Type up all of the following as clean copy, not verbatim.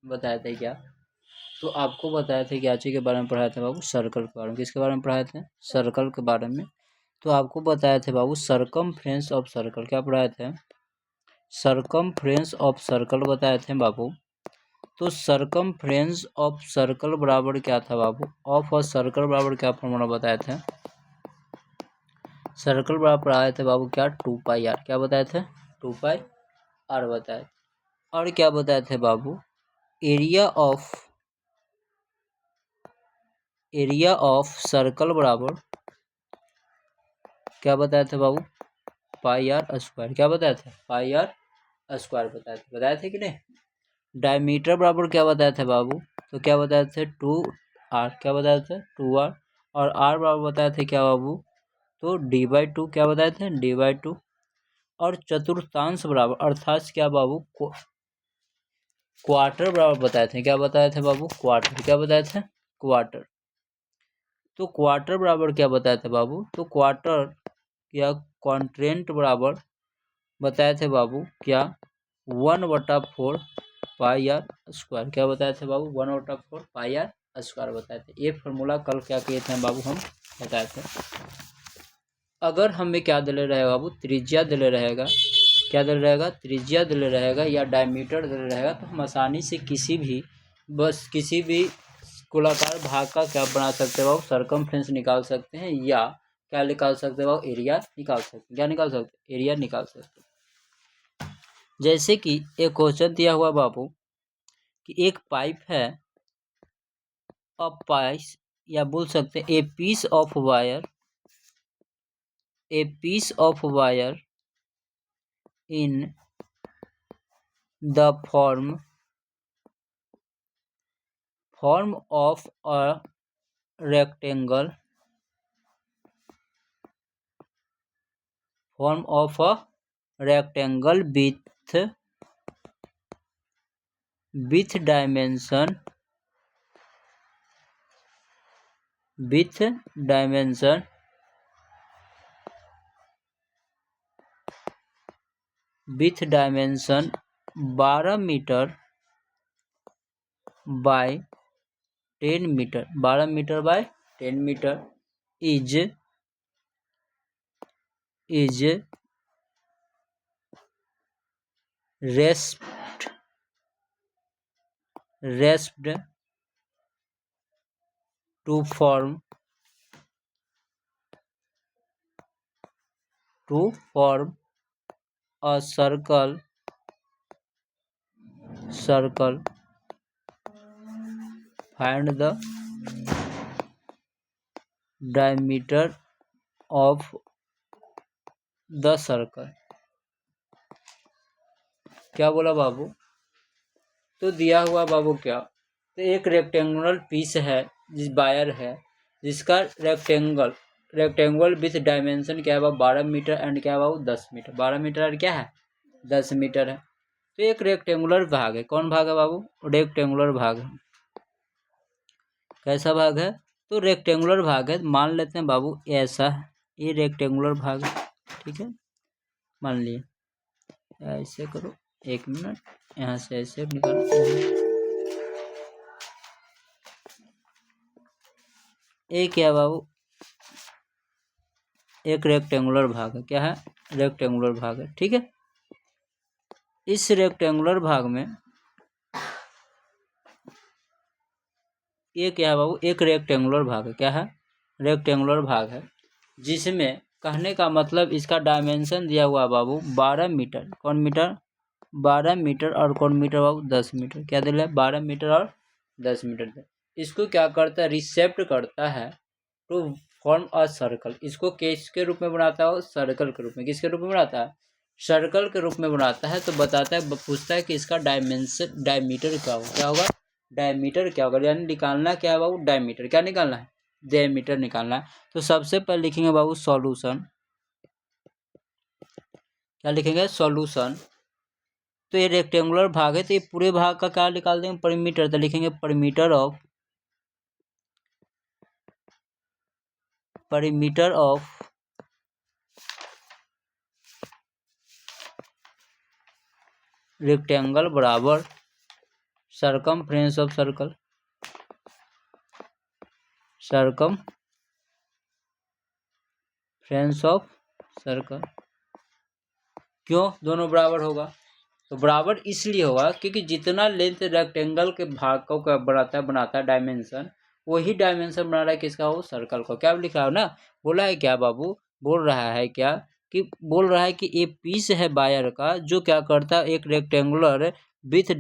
बताए थे क्या? तो आपको बताए थे क्या चीज़ के बारे में पढ़ाए थे बाबू? सर्कल के बारे में। किसके बारे में पढ़ाए थे? सर्कल के बारे में। तो आपको बताए थे बाबू सरकमफ्रेंस ऑफ सर्कल। क्या पढ़ाए थे? सरकमफ्रेंस ऑफ सर्कल बताए थे बाबू। तो सरकमफ्रेंस ऑफ सर्कल बराबर क्या था बाबू? ऑफ और सर्कल बराबर क्या फॉर्मूला बताए थे? सर्कल बराबर पढ़ाए थे बाबू क्या? 2πr। क्या बताए थे? 2πr बताए थे। और क्या बताए थे बाबू? एरिया ऑफ सर्कल बराबर क्या बताए थे बाबू? πr square. क्या बताए थे? πr स्क्वायर बताए थे कि नहीं? डायमीटर बराबर क्या बताए थे बाबू? तो क्या बताए थे? 2r। क्या बताए थे? 2r। और r बराबर बताए थे क्या बाबू? तो d/2। क्या बताए थे? d/2। और चतुर्थांश बराबर अर्थात क्या बाबू? क्वार्टर बराबर बताए थे। क्या बताए थे बाबू? क्वार्टर। क्या बताए थे? क्वार्टर। तो क्वार्टर बराबर क्या बताए थे बाबू? तो क्वार्टर या क्वाड्रेंट बराबर बताए थे बाबू क्या? 1/4 πr स्क्वायर। क्या बताए थे बाबू? 1/4 πr स्क्वायर बताए थे। ये फॉर्मूला कल क्या किए थे बाबू? हम बताए थे। अगर हमें क्या दिले रहेगा बाबू? त्रिज्या दिले रहेगा। क्या दिले रहेगा? त्रिज्या दिले रहेगा या डायमीटर दिले रहेगा, तो हम आसानी से किसी भी गोलाकार भाग का क्या बना सकते हैं बाबू? सरकमफ्रेंस निकाल सकते हैं, या क्या निकाल सकते हैं बाबू? एरिया निकाल सकते हैं। क्या निकाल सकते हैं? एरिया निकाल सकते हैं। जैसे कि एक क्वेश्चन दिया हुआ बाबू कि एक पाइप है, अ पाइप, या बोल सकते हैं a piece of wire in the form of a rectangle with dimension 12 metre by 10 metre, 12 metre by 10 metre is rasped to form a circle. Find the diameter of the circle. क्या बोला बाबू? तो दिया हुआ बाबू क्या? तो एक रेक्टेंगुलर पीस है, wire है, जिसका रेक्टेंगल विथ डायमेंशन क्या है बाबू? 12 मीटर एंड क्या है बाबू? 10 मीटर। 12 मीटर और क्या है? 10 मीटर है। तो एक रेक्टेंगुलर भाग है। कौन भाग है बाबू? रेक्टेंगुलर भाग है। कैसा भाग है? तो रेक्टेंगुलर भाग है। मान लेते हैं बाबू ऐसा है, ये रेक्टेंगुलर भाग है, ठीक है, मान लिए। ऐसे करो, 1 मिनट, यहाँ से ऐसे निकालो। ये क्या बाबू? एक रेक्टेंगुलर भाग है। क्या है? रेक्टेंगुलर भाग है, ठीक है। इस रेक्टेंगुलर भाग में ये क्या है बाबू? एक रेक्टेंगुलर भाग है। क्या है? रेक्टेंगुलर भाग है, जिसमें कहने का मतलब इसका डायमेंशन दिया हुआ बाबू 12 मीटर। कौन मीटर? 12 मीटर। और कौन मीटर बाबू? 10 मीटर। क्या दिया है? 12 मीटर और 10 मीटर। इसको क्या करता है? रिसेप्ट करता है टू फॉर्म अ सर्कल। इसको किसके रूप में बनाता है? सर्कल के रूप में। किसके रूप में बनाता है? सर्कल के रूप में बनाता है। तो बताता है, पूछता है कि इसका डायमीटर क्या होगा? क्या होगा? डायमीटर क्या होगा? यानी निकालना क्या है बाबू? डायमीटर। क्या निकालना है? डायमीटर निकालना है। तो सबसे पहले लिखेंगे बाबू सॉल्यूशन। क्या लिखेंगे? सॉल्यूशन। तो ये रेक्टेंगुलर भाग है, तो ये पूरे भाग का क्या निकाल देंगे? परिमीटर। तो लिखेंगे परिमीटर ऑफ रेक्टेंगल बराबर circumference of circle, circumference of circle. क्यों दोनों बराबर होगा? तो बराबर इसलिए होगा क्योंकि जितना लेंथ रेक्टेंगल के भाग को बनाता है डायमेंशन, वही डायमेंशन बना रहा है किसका? वो सर्कल को। क्या लिखा है ना, बोला है क्या बाबू? बोल रहा है क्या कि बोल रहा है कि ये पीस है वायर का जो क्या करता है, एक रेक्टेंगुलर विथ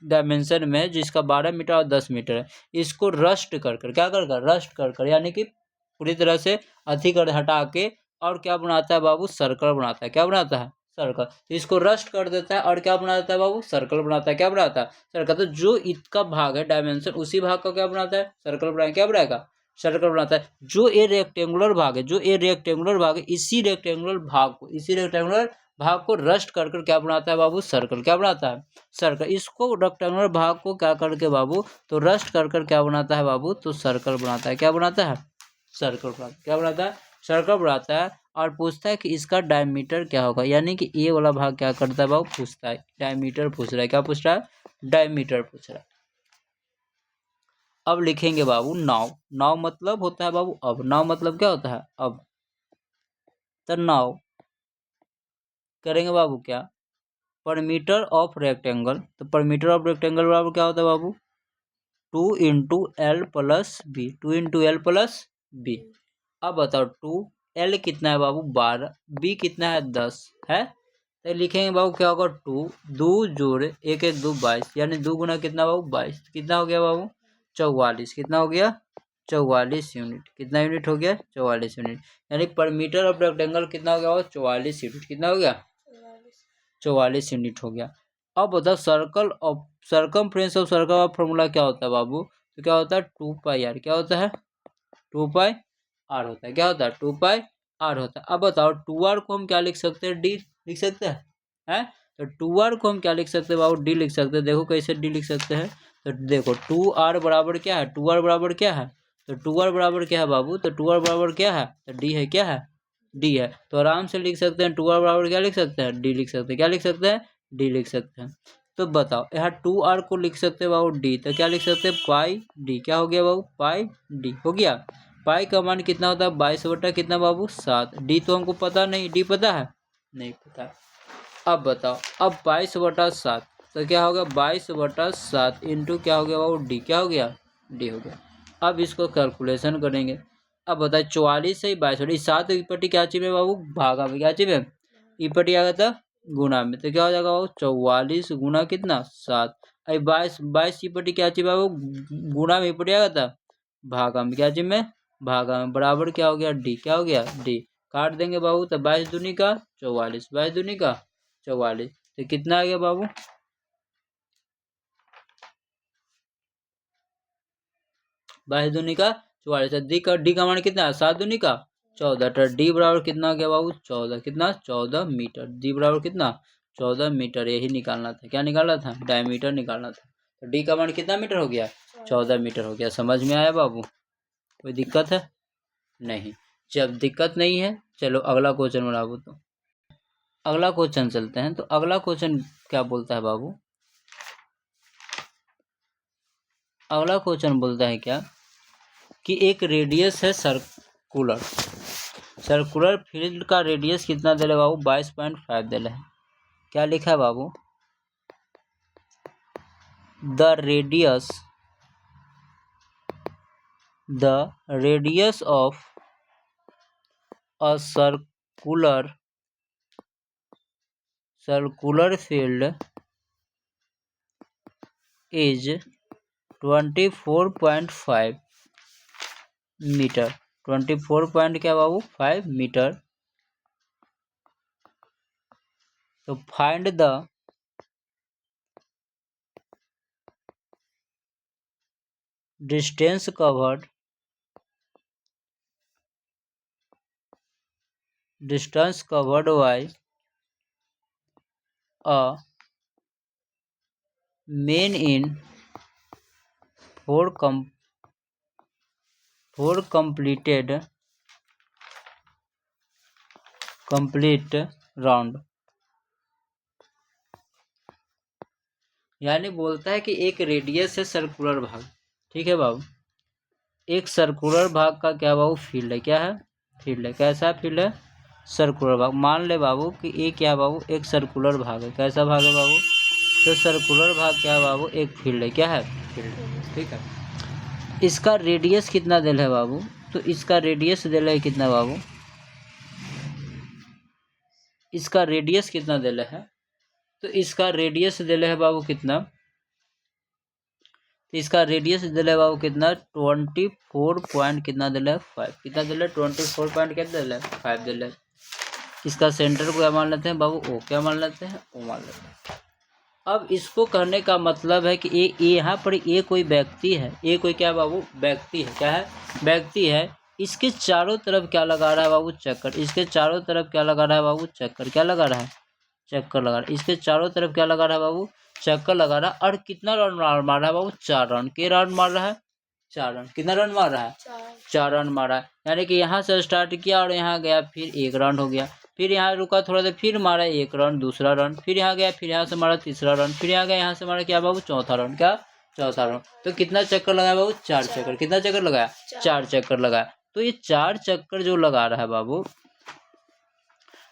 डायमेंशन में जिसका 12 मीटर और 10 मीटर है, इसको रस्ट कर क्या रस्ट कर यानी कि पूरी तरह से अधिक हटा के और क्या बनाता है बाबू? सर्कल बनाता है। क्या बनाता है? सर्कल। तो इसको रस्ट कर देता है और क्या बना देता है बाबू? सर्कल बनाता है। क्या बनाता है? सर्कल। तो जो इसका भाग है डायमेंशन, उसी भाग का क्या बनाता है? सर्कल बनाएगा। क्या बनाएगा? सर्कल बनाता है। जो ये रेक्टेंगुलर भाग है, इसी रेक्टेंगुलर भाग को रस्ट कर क्या बनाता है बाबू? सर्कल। क्या बनाता है? सर्कल। इसको रेक्टेंगुलर भाग को क्या करके बाबू? तो रस्ट कर क्या बनाता है बाबू? तो सर्कल बनाता है। क्या बनाता है? सर्कल बनाता है। क्या बनाता है? सर्कल बनाता है। और पूछता है कि इसका डायमीटर क्या होगा, यानी कि ये वाला भाग क्या करता है बाबू? पूछता है, डायमीटर पूछ रहा है। क्या पूछ रहा है? डायमीटर पूछ रहा है। अब लिखेंगे बाबू नाउ। नाउ मतलब होता है बाबू अब। नाउ मतलब क्या होता है? अब। तो नाउ करेंगे बाबू क्या? Perimeter of rectangle. तो परमीटर ऑफ रेक्टेंगल बराबर क्या होता है बाबू? 2 into L plus B. 2 into L plus B. अब बताओ 2 एल कितना है बाबू? 12। बी कितना है? 10 है। तो लिखेंगे बाबू क्या होगा? 2 2 जोड़ 1 1 2 22, यानी 2 गुना कितना बाबू? 22। कितना हो गया बाबू? 44। कितना हो गया? 44 यूनिट। कितना यूनिट हो गया? 44 यूनिट। यानी पर मीटर ऑफ रेक्टेंगल कितना हो गया बाबू? 44 यूनिट। कितना हो गया? 44 यूनिट हो गया। अब बताओ सरकमफ्रेंस ऑफ सर्कल का फॉर्मूला क्या होता है बाबू? तो क्या होता है? 2 पाई आर। क्या होता है? 2 पाई आर होता है। क्या होता है? 2 पाई आर होता है। अब बताओ 2 आर को हम क्या लिख सकते हैं? डी लिख सकते हैं। हैं? तो 2 आर को हम क्या लिख सकते हैं बाबू? डी लिख सकते हैं। देखो कैसे डी लिख सकते हैं। तो देखो 2 आर बराबर क्या है? 2 आर बराबर क्या है? तो 2 आर बराबर क्या है बाबू? तो 2 आर बराबर क्या है? तो डी है। क्या है? डी है। तो आराम से लिख सकते हैं 2 आर बराबर क्या लिख सकते हैं? डी लिख सकते हैं। क्या लिख सकते हैं? डी लिख सकते हैं। तो बताओ यहाँ 2 आर को लिख सकते हैं बाबू डी, तो क्या लिख सकते हैं? पाई डी। क्या हो गया बाबू? पाई डी हो गया। पाई का मान कितना होता है? 22 बटा कितना बाबू? 7। डी तो हमको पता नहीं, डी पता है? नहीं पता। अब बताओ, अब 22/7 तो क्या होगा? 22/7 इंटू क्या हो गया बाबू? डी। क्या हो गया? डी हो गया। अब इसको कैलकुलेशन करेंगे। अब बताए 44 से 22 7 की पट्टी क्या चीज में बाबू? भागा में। क्या चीज में? ई पट्टी आ गया था गुना में, तो क्या हो जाएगा बाबू? 44 गुना कितना? 7। अभी 22 की पट्टी क्या चीज बाबू? गुना में। ई पट्टी आ गया था भागा में। क्या चीज में? भागा में। बराबर क्या हो गया? डी। क्या हो गया? डी। काट देंगे बाबू, तो 22 दूनी का 44, 22 दूनी का 44, तो कितना आ गया बाबू? 22 दूनी का 44। डी का मान कितना है? 7 दूनी का 14। तो डी बराबर कितना हो गया बाबू? 14। कितना? 14 मीटर। डी बराबर कितना? 14 मीटर। यही निकालना था। क्या निकालना था? डायमीटर निकालना था। तो डी का मान कितना मीटर हो गया? 14 मीटर हो गया। समझ में आया बाबू? कोई दिक्कत है? नहीं। जब दिक्कत नहीं है, चलो अगला क्वेश्चन बनाओ। तो अगला क्वेश्चन चलते हैं। तो अगला क्वेश्चन क्या बोलता है बाबू? अगला क्वेश्चन बोलता है क्या कि एक रेडियस है सर्कुलर। सर्कुलर फील्ड का रेडियस कितना दे रहे बाबू? 22.5 दे रहे हैं। क्या लिखा है बाबू? The radius of a circular field is 24.5 metre. 24 point क्या बाबू? 5 मीटर। तो find the distance covered by a man in 4 complete round. यानी बोलता है कि एक रेडियस है सर्कुलर भाग, ठीक है बाबू, एक सर्कुलर भाग का क्या बाबू फील्ड है, क्या है फील्ड है, कैसा फील्ड है सर्कुलर भाग। मान ले बाबू कि ये क्या बाबू एक सर्कुलर भाग है, कैसा भाग है बाबू, तो सर्कुलर भाग क्या है बाबू एक फील्ड है, क्या है फील्ड, ठीक है। इसका रेडियस कितना दिल है बाबू, तो इसका रेडियस दिल है कितना बाबू, इसका रेडियस कितना दिल है, तो इसका रेडियस दिल है बाबू कितना, तो इसका रेडियस दिल है बाबू कितना 24 पॉइंट कितना दिल है 5, कितना दिल है 24 पॉइंट कितना दिल है 5 दिल है। इसका सेंटर को क्या मान लेते हैं बाबू ओ, क्या मान लेते हैं ओ मान लेते हैं। अब इसको कहने का मतलब है कि ये यहाँ पर ये कोई व्यक्ति है, ये कोई क्या बाबू व्यक्ति है, क्या है व्यक्ति है। इसके चारों तरफ क्या लगा रहा है बाबू चक्कर, इसके चारों तरफ क्या लगा रहा है बाबू चक्कर, क्या लगा रहा है चक्कर लगा रहा है, इसके चारों तरफ क्या लगा रहा है बाबू चक्कर लगा रहा है। और कितना रन मार रहा है बाबू 4 रन, के रन मार रहा है 4 रन, कितना रन मार रहा है 4 रन मारा है। यानी कि यहाँ से स्टार्ट किया और यहाँ गया फिर 1 रन हो गया, फिर यहाँ रुका थोड़ा देर फिर मारा 1 रन दूसरा रन, फिर यहाँ गया फिर यहाँ से मारा तीसरा रन, फिर यहाँ गया यहाँ से मारा क्या बाबू चौथा रन, क्या चौथा रन। तो कितना चक्कर लगाया बाबू 4 चक्कर, कितना चक्कर लगाया 4 चक्कर लगाया। तो ये 4 चक्कर जो लगा रहा है बाबू,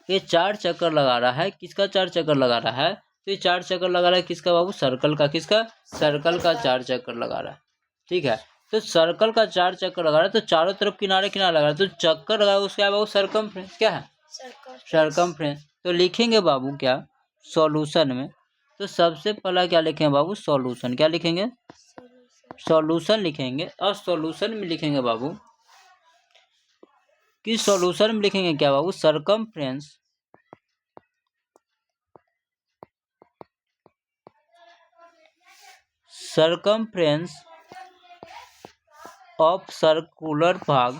ये 4 चक्कर लगा रहा है, किसका 4 चक्कर लगा रहा है, तो ये 4 चक्कर लगा रहा है किसका बाबू सर्कल का, किसका सर्कल का 4 चक्कर लगा रहा है, ठीक है। तो सर्कल का 4 चक्कर लगा रहा है, तो चारों तरफ किनारे किनारे लगा रहा है, तो चक्कर लगा उसका बाबू सरकमफ्रेंस, क्या है सरकमफ्रेंस। तो लिखेंगे बाबू क्या सॉल्यूशन में, तो सबसे पहला क्या लिखेंगे बाबू सॉल्यूशन, क्या लिखेंगे सॉल्यूशन लिखेंगे। और सॉल्यूशन में लिखेंगे बाबू कि सॉल्यूशन में लिखेंगे क्या बाबू सरकमफ्रेंस सरकमफ्रेंस ऑफ सर्कुलर भाग,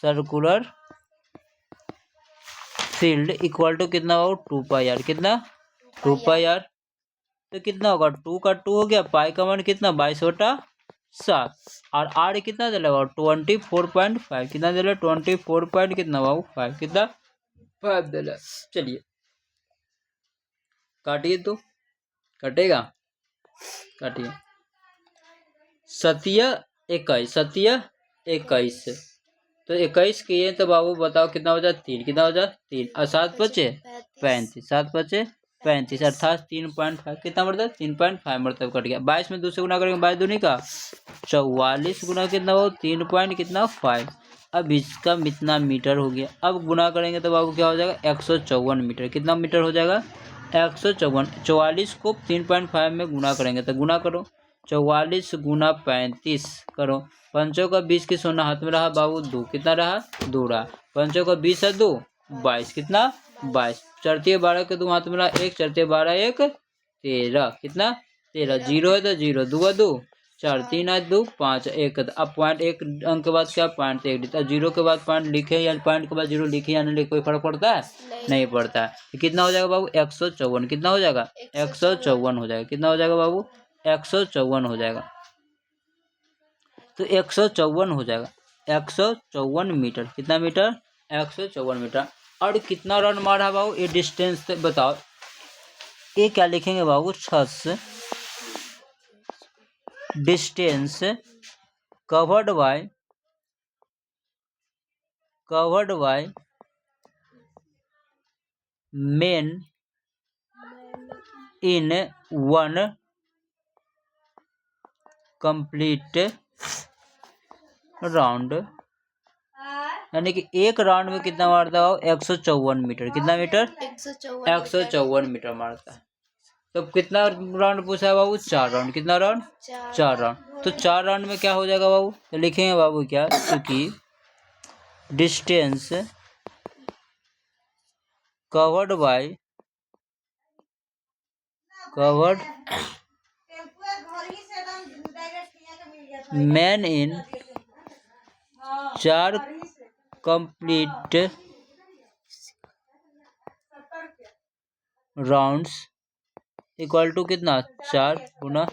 सर्कुलर फील्ड इक्वल टू कितना होगा 2 पाई आर, कितना 2 पाई आर। तो कितना होगा 2 का 2 हो गया, पाई का मान कितना 22/7 और आर कितना दिला 24.5, कितना दिला 24 पॉइंट कितना बाबू 5, कितना 5 दिला। चलिए काटिए, तो कटेगा काटिए। 21 तो 21 किए तो बाबू बताओ कितना बचा 3, कितना बचा 3 और 7 बचे 35, 7 बचे 35 अर्थात 3.5, कितना मतलब 3.5 मतलब कट गया। 22 में 2 से गुना करेंगे 22 दूनी का 44 गुना कितना बाबू 3 पॉइंट कितना 5। अब इसका कितना मीटर हो गया, अब गुना करेंगे तो बाबू क्या हो जाएगा 154 मीटर, कितना मीटर हो जाएगा 154। 44 को 3.5 में गुना करेंगे तो गुना करो 44 गुना 35 करो, 5 का 20 की सोना हाथ में रहा बाबू 2, कितना रहा 2 रहा, 5 का 20 है 2 22, कितना 22। चढ़ती 12 के 2 हाथ में रहा 1, चढ़ती 12 1 13, कितना 13, 0 है तो 0, 2 है 2 4, 3 है 2 5 1। अब पॉइंट 1 अंक के बाद क्या पॉइंट 1 लिखा, 0 के बाद पॉइंट लिखे या पॉइंट के बाद 0 लिखे या नहीं लिखे कोई फर्क पड़ता है नहीं पड़ता है। तो कितना हो जाएगा बाबू 154, कितना हो जाएगा 154 हो जाएगा, कितना हो जाएगा बाबू 154 हो जाएगा। तो 154 हो जाएगा 154 मीटर, कितना मीटर 154 मीटर। और कितना रन मारा बाबू ये डिस्टेंस बताओ, ये क्या लिखेंगे बाबू छत distance covered bye main in one complete round, यानी कि एक राउंड में कितना मारता है 154 मीटर, कितना मीटर 154 मीटर मारता है। तो कितना राउंड पूछा है बाबू 4 राउंड, कितना राउंड 4 राउंड। तो 4 राउंड में क्या हो जाएगा बाबू, तो लिखेंगे बाबू क्या, क्योंकि distance covered man in 4 complete rounds equal to कितना 4 गुना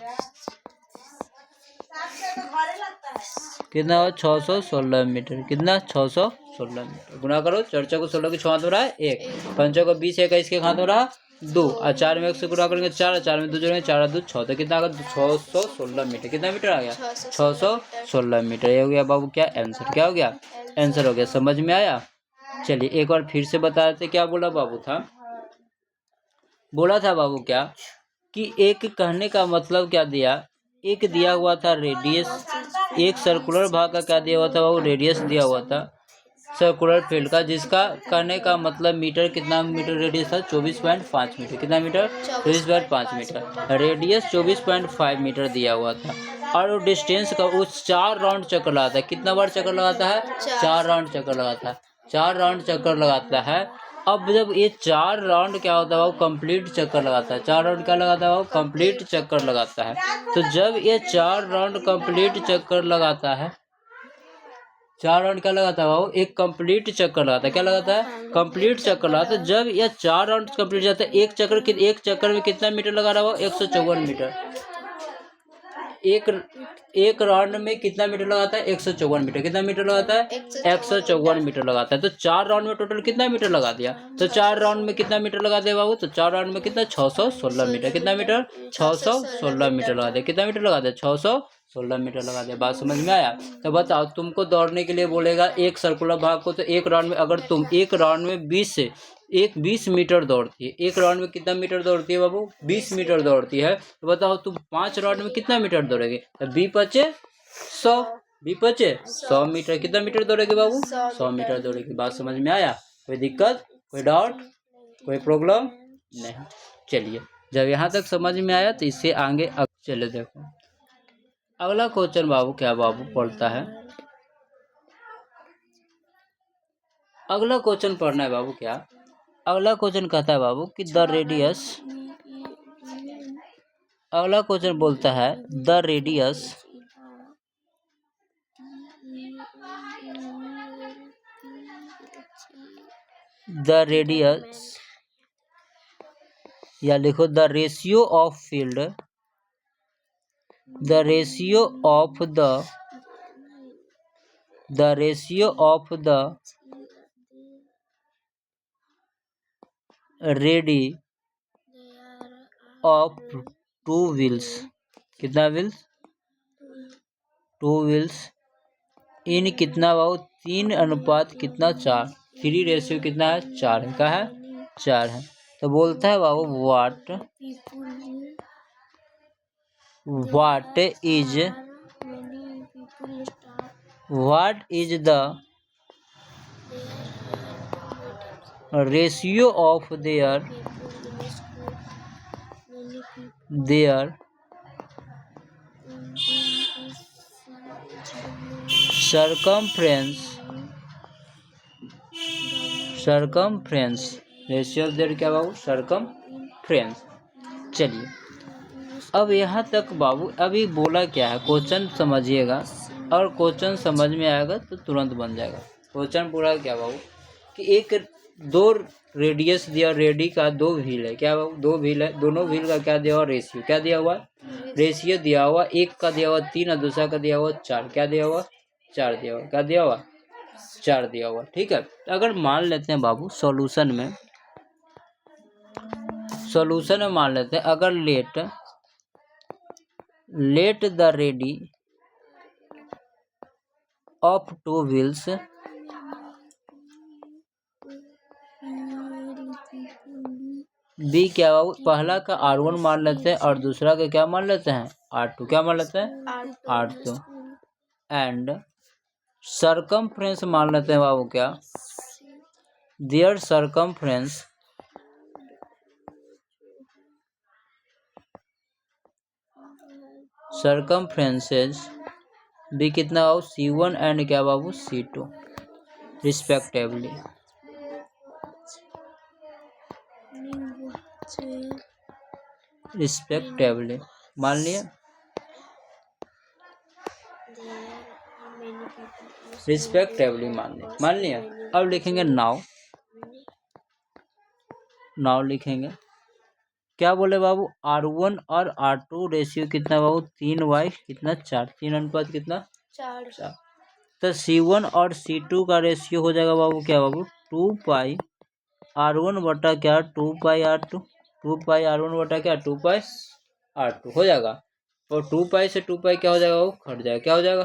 कितना 616 मीटर, कितना 616 मीटर। गुना करो, 4 को 16 की 6 हाथ में रहा है 1, 5 को 20 21 के हाथ में रहा 2 और 4 में 1 से गुणा करेंगे 4 और 4 में 2 जोड़ेंगे 4 और 2 6, तो कितना आ गया 616 मीटर। कितना मीटर आ गया 616 मीटर। ये हो गया बाबू क्या आंसर, क्या हो गया आंसर हो गया। समझ में आया। चलिए एक बार फिर से बता देते क्या बोला बाबू था। बोला था बाबू क्या कि एक कहने का मतलब क्या दिया, एक दिया हुआ था रेडियस, एक सर्कुलर भाग का क्या दिया हुआ था बाबू रेडियस दिया हुआ था सर्कुलर फील्ड का, जिसका कहने का मतलब मीटर कितना मीटर रेडियस था 24.5 मीटर। कितना मीटर 24.5 मीटर। रेडियस 24.5 मीटर दिया हुआ था और वो डिस्टेंस का उस 4 राउंड चक्कर लगाता है। कितना बार चक्कर लगाता है 4 राउंड चक्कर लगाता है। 4 राउंड चक्कर लगाता है। अब जब ये 4 राउंड क्या होता है वो कंप्लीट चक्कर लगाता है। 4 राउंड क्या लगाता है वो कंप्लीट चक्कर लगाता है। तो जब ये 4 राउंड कंप्लीट चक्कर लगाता है, 4 राउंड क्या लगाता है वो एक कंप्लीट चक्कर लगाता है। क्या लगाता है कंप्लीट चक्कर लगाता है। जब यह 4 राउंड कंप्लीट जाता है, एक चक्कर में कितना मीटर लगा रहा है वो 154 मीटर। एक राउंड में कितना मीटर लगाता है 154 मीटर। कितना मीटर लगाता है 154 मीटर लगाता है। तो 4 राउंड में टोटल कितना मीटर लगा दिया, तो 4 राउंड में कितना मीटर लगा दिया बाबू, तो 4 राउंड में कितना 616 मीटर। कितना मीटर 616 मीटर लगा दिया। कितना मीटर लगा दिया 616 मीटर लगा दिया। बात समझ में आया। तो बताओ तुमको दौड़ने के लिए बोलेगा एक सर्कुलर भाग को, तो एक राउंड में अगर तुम एक राउंड में 20 मीटर दौड़ती है, एक राउंड में कितना मीटर दौड़ती है बाबू 20 मीटर दौड़ती है, तो बताओ तुम 5 राउंड में कितना मीटर दौड़ेगी, तो 100 मीटर। कितना मीटर दौड़ेगी बाबू 100 मीटर दौड़ेगी। बात समझ में आया। कोई दिक्कत, कोई डाउट, कोई प्रॉब्लम नहीं। चलिए जब यहाँ तक समझ में आया तो इससे आगे चले देखो अगला क्वेश्चन बाबू क्या बाबू पढ़ता है। अगला क्वेश्चन पढ़ना है बाबू क्या, अगला क्वेश्चन कहता है बाबू कि द रेडियस, अगला क्वेश्चन बोलता है द रेडियस या लिखो the ratio of field, the ratio of the radii of 2 wheels. कितना व्हील्स 2 व्हील्स इन कितना बाबू 3 अनुपात कितना 4, 3 रेशियो कितना है 4 है, क्या है 4 है। तो बोलता है बाबू what is the ratio of their circumference ratio of their क्या बाबू सरकमफ्रेंस। चलिए अब यहाँ तक बाबू अभी बोला क्या है, क्वेश्चन समझिएगा और क्वेश्चन समझ में आएगा तो तुरंत बन जाएगा। क्वेश्चन पूरा क्या बाबू कि एक 2 रेडियस दिया, रेडी का 2 व्हील है, क्या बाबू 2 व्हील है, दोनों व्हील का क्या दिया हुआ रेशियो, क्या दिया हुआ रेशियो दिया हुआ, एक का दिया हुआ 3 और दूसरा का दिया हुआ 4, क्या दिया हुआ 4 दिया हुआ, क्या दिया हुआ 4 दिया हुआ। ठीक है, अगर मान लेते हैं बाबू सॉल्यूशन में मान लेते हैं अगर let the radii of 2 wheels be क्या बाबू, पहला का R1 मान लेते हैं और दूसरा का क्या मान लेते हैं R2, क्या मान लेते हैं R2 एंड सरकमफ्रेंस मान लेते हैं बाबू क्या देयर सरकमफ्रेंसेस बी कितना बाबू C1 एंड क्या बाबू C2 रिस्पेक्टिवली। मान लिया रिस्पेक्टिवली मान लिया। अब लिखेंगे नाउ लिखेंगे क्या बोले बाबू R1 और R2 रेशियो कितना बाबू 3/4 कितना 4, 3 अनुपात कितना 4। तो C1 और C2 का रेशियो हो जाएगा बाबू क्या बाबू 2 पाई R1 बटा क्या 2 पाई R2 2πr1 बटा क्या 2πr2 हो जाएगा। और 2π से 2π क्या हो जाएगा वो कट जाएगा, क्या हो जाएगा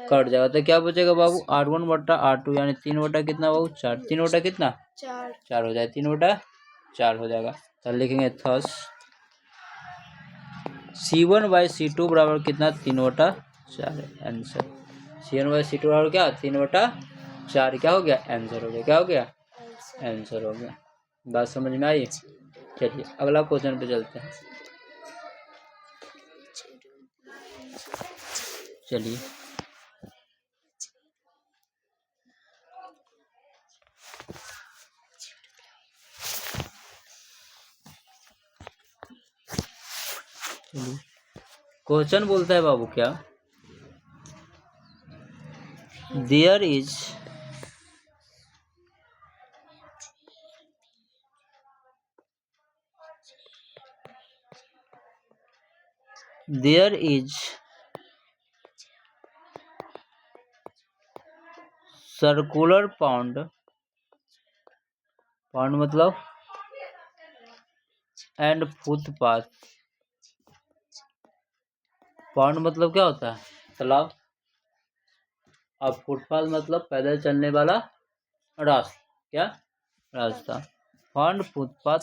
कट जाएगा। तो क्या बचेगा बाबू r1 बटा r2 यानी 3 बटा कितना बाबू 4, 3 बटा कितना 4 हो जाए, 3 बटा 4 हो जाएगा। तो लिखेंगे थस C1/C2 बराबर कितना 3 बटा 4 है आंसर। C1/C2 बराबर क्या 3 बटा 4 क्या हो गया आंसर हो गया, क्या हो गया आंसर हो गया। बात समझ में आई। चलिए अगला क्वेश्चन पे चलते हैं। चलिए क्वेश्चन बोलता है बाबू क्या, देयर इज सर्कुलर पाउंड मतलब एंड फुटपाथ। पाउंड मतलब क्या होता है तालाब, और फुटपाथ मतलब पैदल चलने वाला रास्ता, क्या रास्ता। Pound footpath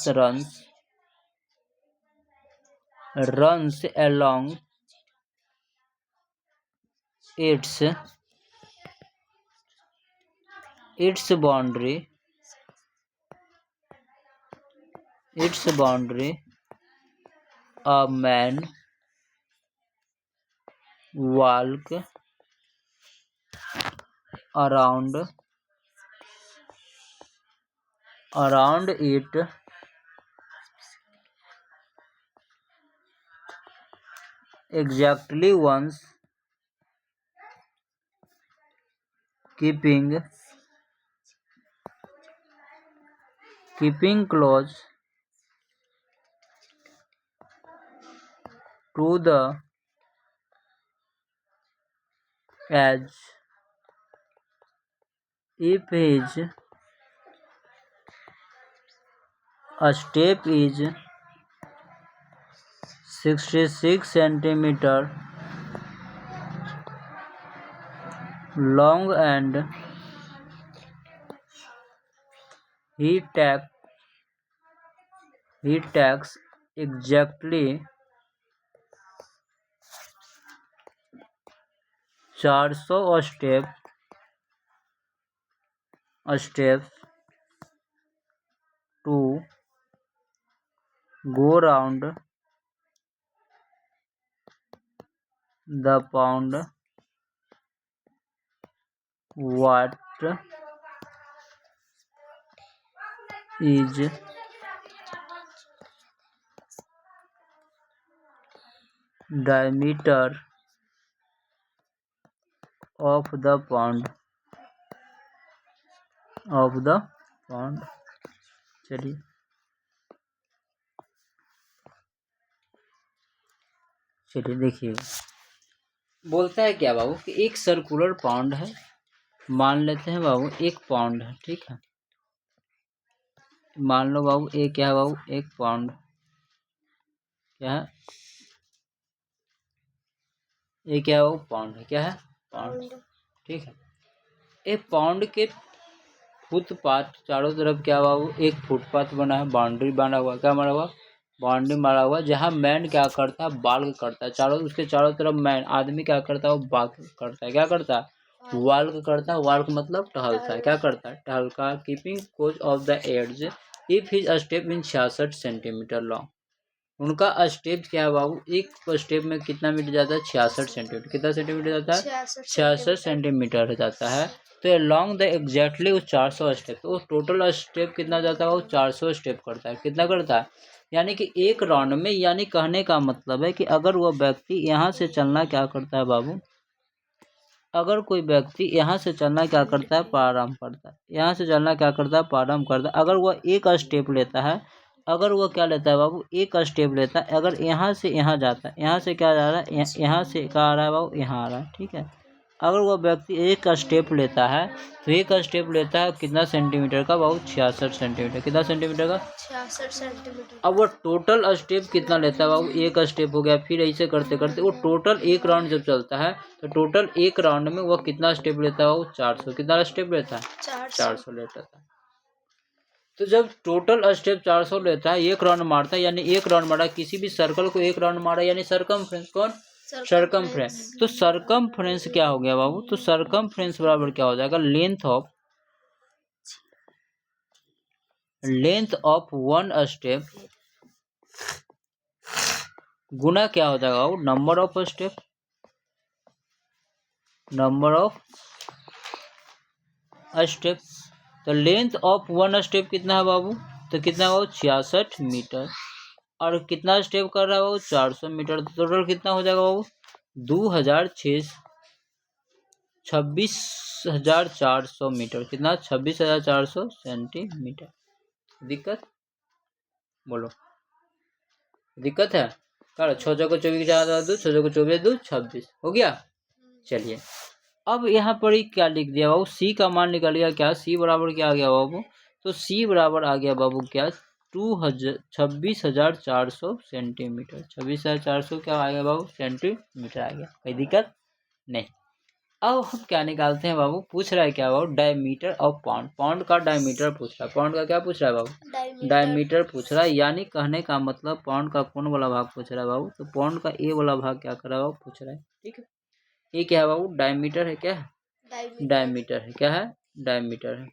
runs along its boundary a man walk around it exactly once, keeping close to the edge. If his step is 66 centimeter long and he takes exactly 400 steps to go round the pond. What is diameter of the pond? चलिए देखिए बोलता है क्या बाबू कि एक circular pound है, मान लेते हैं बाबू 1 पाउंड है, ठीक है। मान लो बाबू ये क्या है बाबू 1 पाउंड, क्या है ये क्या है बाबू पाउंड है, क्या है पाउंड, ठीक है। एक पाउंड के फुटपाथ चारों तरफ क्या बाबू एक फुटपाथ बना है, बाउंड्री बना हुआ, क्या बना हुआ बाउंड्री मारा हुआ, जहाँ मैन क्या करता है बाल्क करता है, उसके चारों तरफ मैन आदमी क्या करता है वो बाल्क करता है, क्या करता है वाल्क करता है। वाल्क मतलब टहलता है, क्या करता है टहलता। Keeping coach of the edge if his step in 66 centimetre long. उनका स्टेप क्या है बाबू, एक स्टेप में कितना मीटर जाता है 66 सेंटीमीटर, कितना सेंटीमीटर जाता है 66 सेंटीमीटर जाता है। तो लॉन्ग द एग्जैक्टली वो 400 स्टेप, तो टोटल स्टेप कितना जाता है वो 400 स्टेप करता है, कितना करता है यानी कि एक राउंड में। यानी कहने का मतलब है कि अगर वह व्यक्ति यहाँ से चलना क्या करता है बाबू, अगर कोई व्यक्ति यहाँ से चलना क्या करता है प्रारंभ करता है, यहाँ से चलना क्या करता है प्रारंभ करता है, अगर वह एक स्टेप लेता है, अगर वो क्या लेता है बाबू एक स्टेप लेता है, अगर यहाँ से यहाँ जाता है, यहाँ से क्या जा रहा है यहाँ से क्या आ रहा है बाबू यहाँ आ रहा है, ठीक है। अगर वह व्यक्ति एक स्टेप लेता है तो एक स्टेप लेता है कितना सेंटीमीटर का बाबू? 66 सेंटीमीटर। कितना सेंटीमीटर का? 66 सेंटीमीटर। अब वो टोटल स्टेप कितना लेता है बाबू? एक स्टेप हो गया, फिर ऐसे करते करते वो टोटल एक राउंड जब चलता है तो टोटल एक राउंड में वो कितना स्टेप लेता है बाबू? 400। कितना स्टेप लेता है? 400 लेता है। तो जब टोटल स्टेप 400 लेता है, एक राउंड मारता है, यानी एक राउंड मारा, किसी भी सर्कल को एक राउंड मारा, यानी सरकमफ्रेंस। कौन? सरकमफ्रेंस। तो सरकमफ्रेंस क्या हो गया बाबू? तो सरकमफ्रेंस बराबर क्या हो जाएगा? लेंथ ऑफ वन स्टेप गुना क्या हो जाएगा बाबू? Number of step. Number of step. तो लेंथ ऑफ वन स्टेप कितना है बाबू? तो कितना है बाबू? 66 मीटर। और कितना स्टेप कर रहा है बाबू? 400 मीटर। तो टोटल कितना हो जाएगा बाबू? 26,400 मीटर। कितना? 26,400 सेंटीमीटर। दिक्कत? बोलो, दिक्कत है? कर 6 को 24 ज्यादा 2, 6 को 24 2 26 हो गया। चलिए अब यहाँ पर ही क्या लिख दिया बाबू? सी का मान निकल गया। क्या सी बराबर क्या आ गया बाबू? तो सी बराबर आ गया बाबू क्या? 26,400 सेंटीमीटर। 26,400 क्या आ गया बाबू? सेंटीमीटर आ गया। कोई दिक्कत नहीं। अब हम क्या निकालते हैं बाबू? पूछ रहा है क्या बाबू? Diameter of pound. पाउंड का डायमीटर पूछ रहा है। पाउंड का क्या पूछ रहा है बाबू? डायमीटर पूछ रहा है। यानी कहने का मतलब पाउंड का कौन वाला भाग पूछ रहा है बाबू? तो पाउंड का ए वाला भाग क्या कर रहा है बाबू? पूछ रहा है। ठीक है, ये क्या है बाबू? डायमीटर है। क्या है? डायमीटर है। क्या है? डायमीटर है।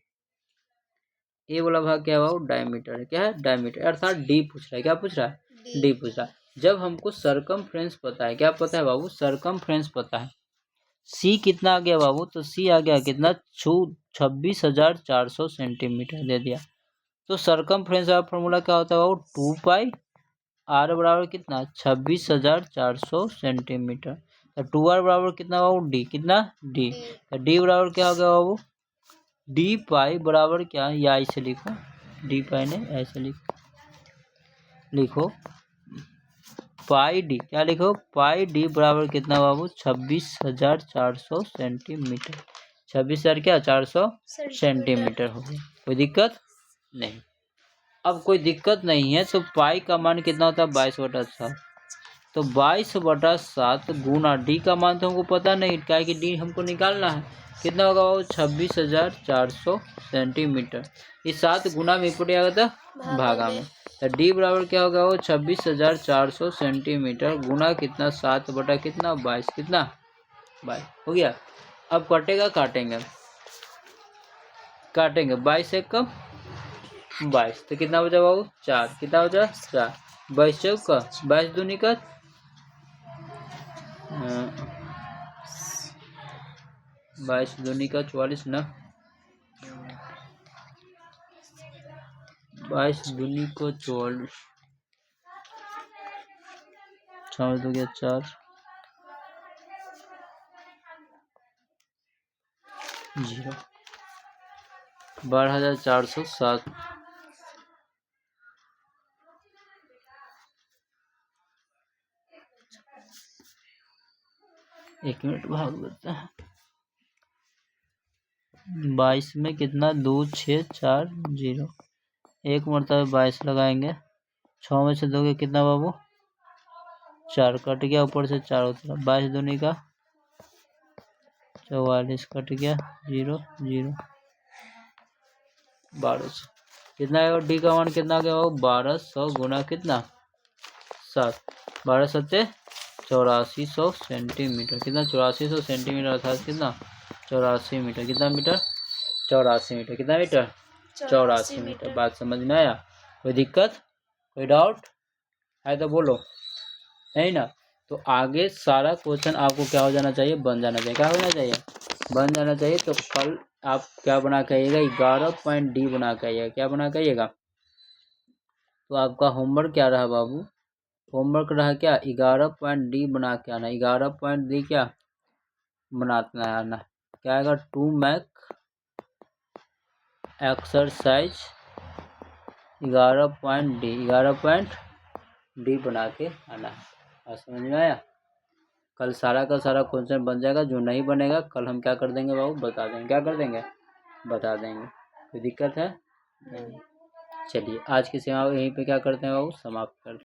ए वाला भाग क्या है बाबू? डायमीटर है। क्या है? डायमीटर। अर्थात डी पूछ रहा है। क्या पूछ रहा है? डी पूछ रहा है। जब हमको सरकमफ्रेंस पता है, क्या पता है बाबू? सरकमफ्रेंस पता है। सी कितना आ गया बाबू? तो सी आ गया कितना? 26,400 सेंटीमीटर दे दिया। तो सरकमफ्रेंस का फॉर्मूला क्या होता है बाबू? 2 पाई आर बराबर कितना? 26,400 सेंटीमीटर। तो 2r बराबर कितना बाबू? डी। कितना? डी। तो डी बराबर क्या हो गया बाबू? डी पाई बराबर क्या? या ऐसे लिखो, डी पाई ने ऐसे लिखो पाई डी। क्या लिखो? पाई डी बराबर कितना बाबू? 26,400 सेंटीमीटर। 26,000 क्या? 400 सेंटीमीटर हो गया। कोई दिक्कत नहीं। अब कोई दिक्कत नहीं है तो पाई का मान कितना होता है? 22/7। तो 22/7 गुना डी का मान तो हमको पता नहीं, क्या कि डी हमको निकालना है। कितना होगा बाबू? 26,400 सेंटीमीटर। इस 7 गुना में पड़ जाएगा था भागा में। तो डी बराबर क्या होगा वो? 26,400 सेंटीमीटर गुना कितना? 7 बटा कितना? 22। कितना? 22 हो गया। अब कटेगा, काटेंगे 22 से कम 22 तो कितना बचा बाबू? 4। कितना बचा? 4। 22 चौका 22 दूनी का 22 दूनी का 44 ना। 22 दूनी को 44, 6 2 गया 4 0। 12,407। एक मिनट भाग देते हैं। 22 में कितना? 2 6 4 0। एक मरतबा 22 लगाएंगे। 6 में से 2 के कितना बाबू? 4 कट गया, ऊपर से 4 उतरा। 22 दूनी का 44 कट गया 0 0। 1200 कितना आएगा? डी का मान कितना आ गया बाबू? 1200 गुना कितना? 7। 12 सत्ते 8400 सेंटीमीटर। कितना? 8400 सेंटीमीटर अर्थात कितना? 84 मीटर। कितना मीटर? 84 मीटर। कितना मीटर? 84 मीटर। बात समझ में आया? कोई दिक्कत, कोई डाउट है तो बोलो, नहीं ना? तो आगे सारा क्वेश्चन आपको क्या हो जाना चाहिए? बन जाना चाहिए। क्या होना चाहिए? बन जाना चाहिए। तो कल आप क्या बना के आइएगा? 11 पॉइंट डी बना के आइएगा। क्या बना के आइएगा? तो आपका होमवर्क क्या रहा बाबू? होमवर्क रहा क्या? 11 पॉइंट डी बना के आना। 11 पॉइंट डी क्या बनाना आना? क्या आएगा? 2 मैक एक्सरसाइज 11 पॉइंट डी बना के आना है। समझ में आया? कल सारा का सारा क्वेश्चन बन जाएगा, जो नहीं बनेगा कल हम क्या कर देंगे बाबू, बता देंगे। क्या कर देंगे, बता देंगे। कोई दिक्कत है नहीं। चलिए आज की सेवा यहीं पे क्या करते हैं बाबू, समाप्त करते हैं।